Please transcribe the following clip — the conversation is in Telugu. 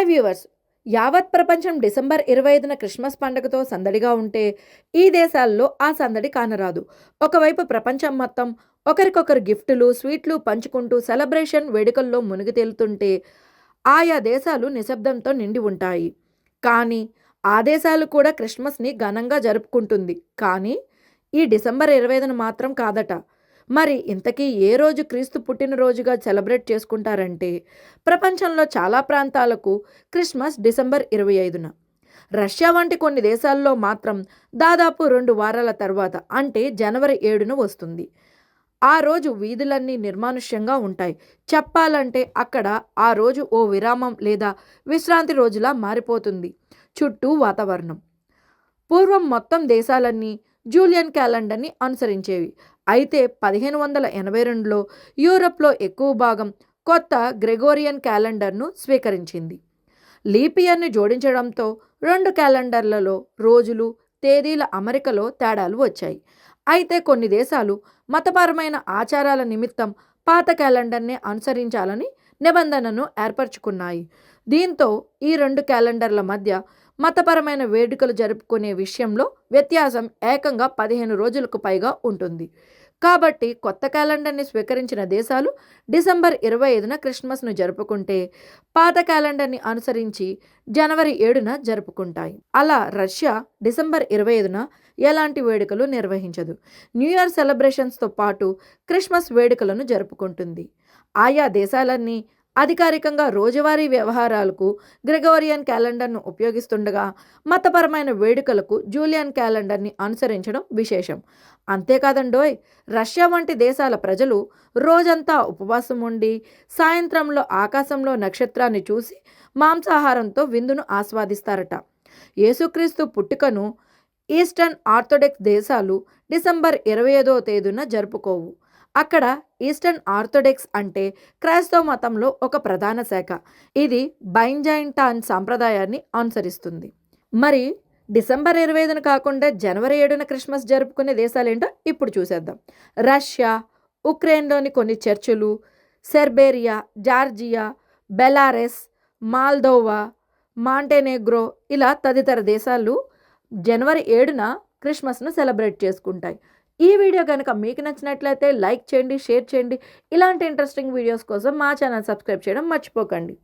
హాయ్ వ్యూవర్స్, యావత్ ప్రపంచం డిసెంబర్ 25న క్రిస్మస్ పండుగతో సందడిగా ఉంటే ఈ దేశాల్లో ఆ సందడి కానరాదు. ఒకవైపు ప్రపంచం మొత్తం ఒకరికొకరు గిఫ్టులు, స్వీట్లు పంచుకుంటూ సెలబ్రేషన్ వేడుకల్లో మునిగి తేలుతుంటే ఆయా దేశాలు నిశ్శబ్దంతో నిండి ఉంటాయి. కానీ ఆ దేశాలు కూడా క్రిస్మస్ని ఘనంగా జరుపుకుంటుంది. కానీ ఈ డిసెంబర్ 25న మాత్రం కాదట. మరి ఇంతకీ ఏ రోజు క్రీస్తు పుట్టినరోజుగా సెలబ్రేట్ చేసుకుంటారంటే ప్రపంచంలో చాలా ప్రాంతాలకు క్రిస్మస్ డిసెంబర్ 25న. రష్యా వంటి కొన్ని దేశాల్లో మాత్రం దాదాపు 2 వారాల తర్వాత అంటే జనవరి 7న వస్తుంది. ఆ రోజు వీధులన్నీ నిర్మానుష్యంగా ఉంటాయి. చెప్పాలంటే అక్కడ ఆ రోజు ఓ విరామం లేదా విశ్రాంతి రోజులా మారిపోతుంది చుట్టూ వాతావరణం. పూర్వం మొత్తం దేశాలన్నీ జూలియన్ క్యాలెండర్ని అనుసరించేవి. అయితే 1582లో యూరప్లో ఎక్కువ భాగం కొత్త గ్రెగోరియన్ క్యాలెండర్ను స్వీకరించింది. లీప్ ఇయర్ని జోడించడంతో 2 క్యాలెండర్లలో రోజులు, తేదీల అమరికలో తేడాలు వచ్చాయి. అయితే కొన్ని దేశాలు మతపరమైన ఆచారాల నిమిత్తం పాత క్యాలెండర్నే అనుసరించాలని నిబంధనను ఏర్పరచుకున్నాయి. దీంతో ఈ 2 క్యాలెండర్ల మధ్య మతపరమైన వేడుకలు జరుపుకునే విషయంలో వ్యత్యాసం ఏకంగా 15 రోజులకు పైగా ఉంటుంది. కాబట్టి కొత్త క్యాలెండర్ని స్వీకరించిన దేశాలు డిసెంబర్ 25న క్రిస్మస్ను జరుపుకుంటే పాత క్యాలెండర్ని అనుసరించి జనవరి 7న జరుపుకుంటాయి. అలా రష్యా డిసెంబర్ 25న ఎలాంటి వేడుకలు నిర్వహించదు. న్యూ ఇయర్ సెలబ్రేషన్స్తో పాటు క్రిస్మస్ వేడుకలను జరుపుకుంటుంది. ఆయా దేశాలన్నీ అధికారికంగా రోజువారీ వ్యవహారాలకు గ్రెగోరియన్ క్యాలెండర్ను ఉపయోగిస్తుండగా మతపరమైన వేడుకలకు జూలియన్ క్యాలెండర్ని అనుసరించడం విశేషం. అంతేకాదండోయ్, రష్యా వంటి దేశాల ప్రజలు రోజంతా ఉపవాసం ఉండి సాయంత్రంలో ఆకాశంలో నక్షత్రాన్ని చూసి మాంసాహారంతో విందును ఆస్వాదిస్తారట. యేసుక్రీస్తు పుట్టుకను ఈస్టర్న్ ఆర్థోడాక్స్ దేశాలు డిసెంబర్ 25వ తేదీన జరుపుకోవు. అక్కడ ఈస్టర్న్ ఆర్థోడాక్స్ అంటే క్రైస్తవ మతంలో ఒక ప్రధాన శాఖ. ఇది బైజాంటైన్ సాంప్రదాయాన్ని అనుసరిస్తుంది. మరి డిసెంబర్ 25న కాకుండా జనవరి 7న క్రిస్మస్ జరుపుకునే దేశాలేంటో ఇప్పుడు చూసేద్దాం. రష్యా, ఉక్రెయిన్లోని కొన్ని చర్చిలు, సెర్బేరియా, జార్జియా, బెలారస్, మాల్దోవా, మాంటెనెగ్రో ఇలా తదితర దేశాలు జనవరి 7న క్రిస్మస్ను సెలబ్రేట్ చేసుకుంటాయి. ఈ వీడియో కనుక మీకు నచ్చినట్లయితే లైక్ చేయండి, షేర్ చేయండి. ఇలాంటి ఇంట్రెస్టింగ్ వీడియోస్ కోసం మా ఛానల్ సబ్స్క్రైబ్ చేయడం మర్చిపోకండి.